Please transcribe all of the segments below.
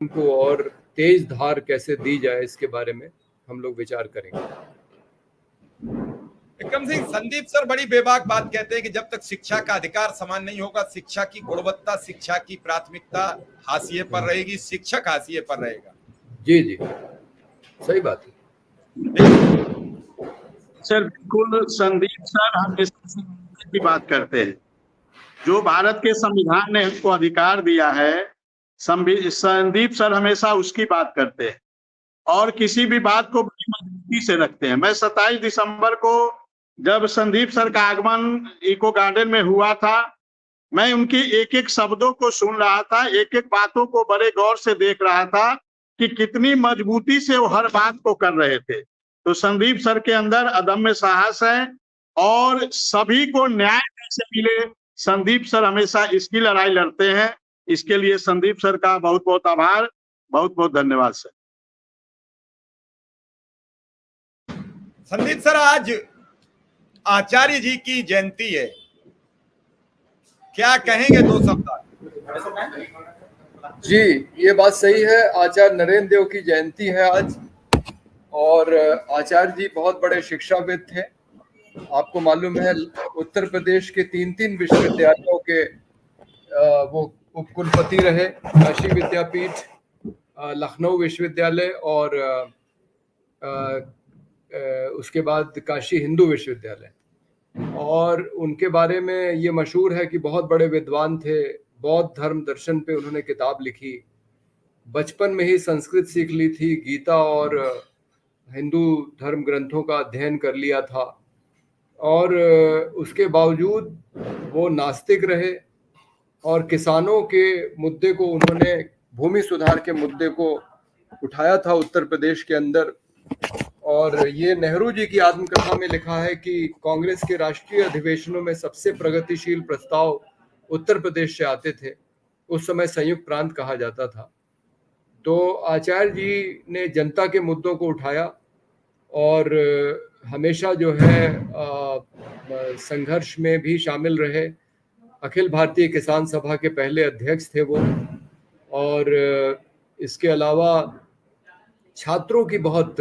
उनको और तेज धार कैसे दी जाए, इसके बारे में हम लोग विचार करेंगे। विक्रम सिंह, संदीप सर बड़ी बेबाक बात कहते हैं कि जब तक शिक्षा का अधिकार समान नहीं होगा, शिक्षा की गुणवत्ता, शिक्षा की प्राथमिकता हाशिए पर रहेगी, शिक्षक हाशिए पर रहेगा। जी जी, सही बात है सर। बिल्कुल, संदीप सर हमेशा की बात करते हैं। जो भारत के संविधान ने हमको अधिकार दिया है, संदीप सर हमेशा उसकी बात करते हैं और किसी भी बात को बड़ी मजबूती से रखते हैं। मैं 27 दिसंबर को जब संदीप सर का आगमन इको गार्डन में हुआ था, मैं उनकी एक एक शब्दों को सुन रहा था, एक एक बातों को बड़े गौर से देख रहा था कि कितनी मजबूती से वो हर बात को कर रहे थे। तो संदीप सर के अंदर अदम्य साहस है और सभी को न्याय कैसे मिले, संदीप सर हमेशा इसकी लड़ाई लड़ते हैं। इसके लिए संदीप सर का बहुत बहुत आभार, बहुत बहुत धन्यवाद सर। संदीप सर, आज आचार्य जी की जयंती है, क्या कहेंगे दो शब्द? जी, ये बात सही है। आचार्य नरेंद्र देव की जयंती है आज, और आचार्य जी बहुत बड़े शिक्षाविद थे। आपको मालूम है, उत्तर प्रदेश के 3 विश्वविद्यालयों के वो उपकुलपति रहे। काशी विद्यापीठ, लखनऊ विश्वविद्यालय और उसके बाद काशी हिंदू विश्वविद्यालय। और उनके बारे में ये मशहूर है कि बहुत बड़े विद्वान थे। बौद्ध धर्म दर्शन पे उन्होंने किताब लिखी। बचपन में ही संस्कृत सीख ली थी, गीता और हिंदू धर्म ग्रंथों का अध्ययन कर लिया था। और उसके बावजूद वो नास्तिक रहे और किसानों के मुद्दे को उन्होंने, भूमि सुधार के मुद्दे को उठाया था उत्तर प्रदेश के अंदर। और ये नेहरू जी की आत्मकथा में लिखा है कि कांग्रेस के राष्ट्रीय अधिवेशनों में सबसे प्रगतिशील प्रस्ताव उत्तर प्रदेश से आते थे। उस समय संयुक्त प्रांत कहा जाता था। तो आचार्य जी ने जनता के मुद्दों को उठाया और हमेशा जो है संघर्ष में भी शामिल रहे। अखिल भारतीय किसान सभा के पहले अध्यक्ष थे वो। और इसके अलावा छात्रों की बहुत,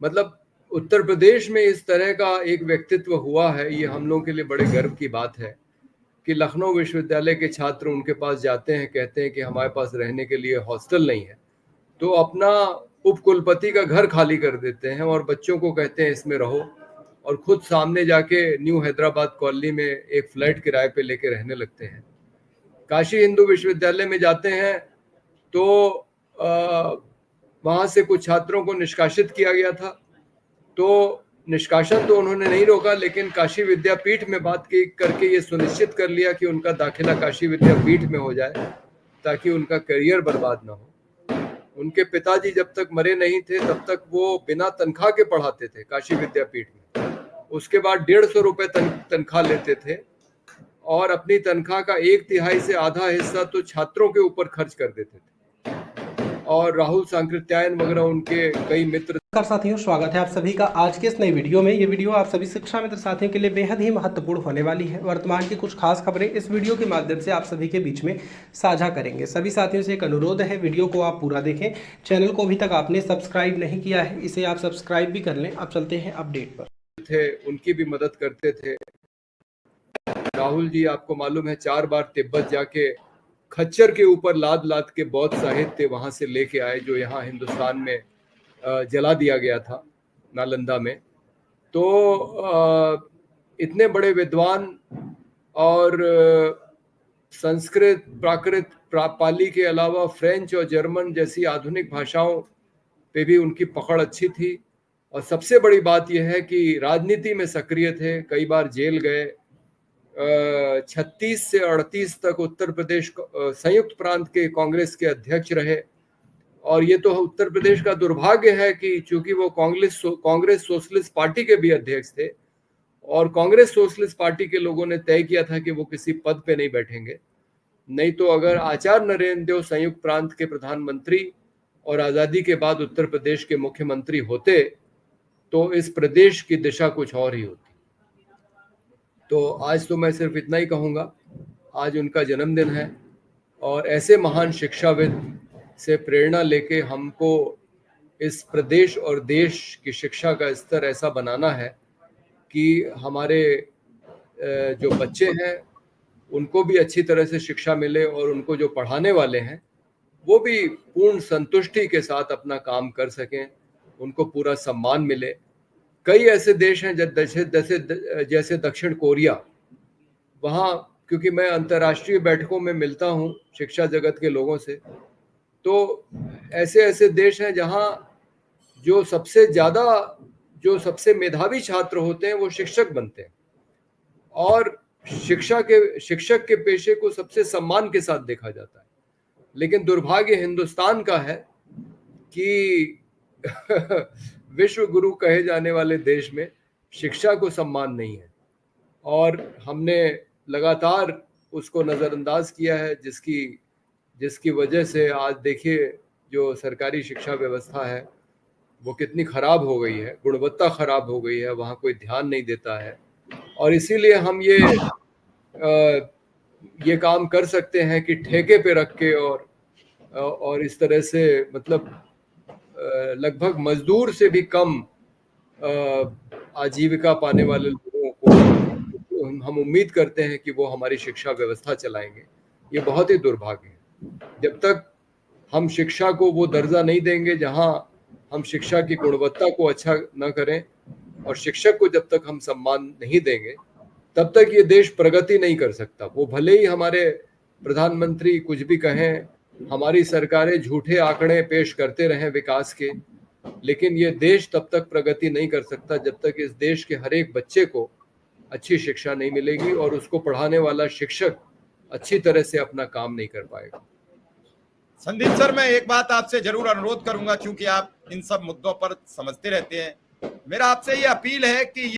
मतलब उत्तर प्रदेश में इस तरह का एक व्यक्तित्व हुआ है, ये हम लोगों के लिए बड़े गर्व की बात है कि लखनऊ विश्वविद्यालय के छात्र उनके पास जाते हैं, कहते हैं कि हमारे पास रहने के लिए हॉस्टल नहीं है, तो अपना उपकुलपति का घर खाली कर देते हैं और बच्चों को कहते हैं इसमें रहो, और खुद सामने जाके न्यू हैदराबाद कॉलोनी में एक फ्लैट किराए पे लेके रहने लगते हैं। काशी हिंदू विश्वविद्यालय में जाते हैं तो वहाँ से कुछ छात्रों को निष्कासित किया गया था। तो निष्कासन तो उन्होंने नहीं रोका, लेकिन काशी विद्यापीठ में बात की करके ये सुनिश्चित कर लिया कि उनका दाखिला काशी विद्यापीठ में हो जाए, ताकि उनका करियर बर्बाद ना हो। उनके पिताजी जब तक मरे नहीं थे तब तक वो बिना तनख्वाह के पढ़ाते थे काशी विद्यापीठ में। उसके बाद 150 रुपए तनख्वाह लेते थे और अपनी तनख्वाह का 1/3 से आधा हिस्सा तो छात्रों के ऊपर खर्च कर देते थे। और राहुल सांकृत्यायन वगैरह उनके कई मित्र। नमस्कार साथियों, स्वागत है आप सभी का आज के इस नई वीडियो में। ये वीडियो आप सभी शिक्षा मित्र साथियों के लिए बेहद ही महत्वपूर्ण होने वाली है। वर्तमान की कुछ खास खबरें इस वीडियो के माध्यम से आप सभी के बीच में साझा करेंगे। सभी साथियों से एक अनुरोध है, वीडियो को आप पूरा देखें। चैनल को अभी तक आपने सब्सक्राइब नहीं किया है, इसे आप सब्सक्राइब भी कर लें। अब चलते हैं अपडेट पर। थे उनकी भी मदद करते थे। राहुल जी, आपको मालूम है, 4 बार तिब्बत जाके खच्चर के ऊपर लाद लाद के बौद्ध साहित्य वहां से लेके आए, जो यहाँ हिंदुस्तान में जला दिया गया था नालंदा में। तो इतने बड़े विद्वान और संस्कृत, प्राकृत, पाली के अलावा फ्रेंच और जर्मन जैसी आधुनिक भाषाओं पे भी उनकी पकड़ अच्छी थी। और सबसे बड़ी बात यह है कि राजनीति में सक्रिय थे, कई बार जेल गए। 36 से 38 तक उत्तर प्रदेश संयुक्त प्रांत के कांग्रेस के अध्यक्ष रहे। और ये तो उत्तर प्रदेश का दुर्भाग्य है कि चूंकि वो कांग्रेस सोशलिस्ट पार्टी के भी अध्यक्ष थे, और कांग्रेस सोशलिस्ट पार्टी के लोगों ने तय किया था कि वो किसी पद पे नहीं बैठेंगे। नहीं तो अगर आचार्य नरेंद्र देव संयुक्त प्रांत के प्रधानमंत्री और आजादी के बाद उत्तर प्रदेश के मुख्यमंत्री होते तो इस प्रदेश की दिशा कुछ और ही होती। तो आज तो मैं सिर्फ इतना ही कहूँगा, आज उनका जन्मदिन है और ऐसे महान शिक्षाविद से प्रेरणा लेके हमको इस प्रदेश और देश की शिक्षा का स्तर ऐसा बनाना है कि हमारे जो बच्चे हैं उनको भी अच्छी तरह से शिक्षा मिले और उनको जो पढ़ाने वाले हैं वो भी पूर्ण संतुष्टि के साथ अपना काम कर सकें, उनको पूरा सम्मान मिले। कई ऐसे देश हैं जैसे दक्षिण कोरिया, वहाँ क्योंकि मैं अंतर्राष्ट्रीय बैठकों में मिलता हूँ शिक्षा जगत के लोगों से, तो ऐसे देश हैं जहाँ जो सबसे मेधावी छात्र होते हैं वो शिक्षक बनते हैं और शिक्षक के पेशे को सबसे सम्मान के साथ देखा जाता है। लेकिन दुर्भाग्य हिंदुस्तान का है कि विश्व गुरु कहे जाने वाले देश में शिक्षा को सम्मान नहीं है और हमने लगातार उसको नज़रअंदाज किया है, जिसकी वजह से आज देखिए जो सरकारी शिक्षा व्यवस्था है वो कितनी खराब हो गई है, गुणवत्ता खराब हो गई है, वहाँ कोई ध्यान नहीं देता है। और इसीलिए हम ये काम कर सकते हैं कि ठेके पे रख के और इस तरह से मतलब लगभग मजदूर से भी कम आजीविका पाने वाले लोगों को हम उम्मीद करते हैं कि वो हमारी शिक्षा व्यवस्था चलाएंगे। ये बहुत ही दुर्भाग्य है। जब तक हम शिक्षा को वो दर्जा नहीं देंगे जहां हम शिक्षा की गुणवत्ता को अच्छा न करें और शिक्षक को जब तक हम सम्मान नहीं देंगे तब तक ये देश प्रगति नहीं कर सकता। वो भले ही हमारे प्रधानमंत्री कुछ भी कहें, हमारी सरकारें झूठे आंकड़े पेश करते रहें विकास के, लेकिन ये देश तब तक प्रगति नहीं कर सकता जब तक इस देश के हर एक बच्चे को अच्छी शिक्षा नहीं मिलेगी और उसको पढ़ाने वाला शिक्षक अच्छी तरह से अपना काम नहीं कर पाएगा। संदीप सर, मैं एक बात आपसे जरूर अनुरोध करूंगा, क्योंकि आप इन सब मुद्दों पर समझते रहते हैं। मेरा आपसे ये अपील है कि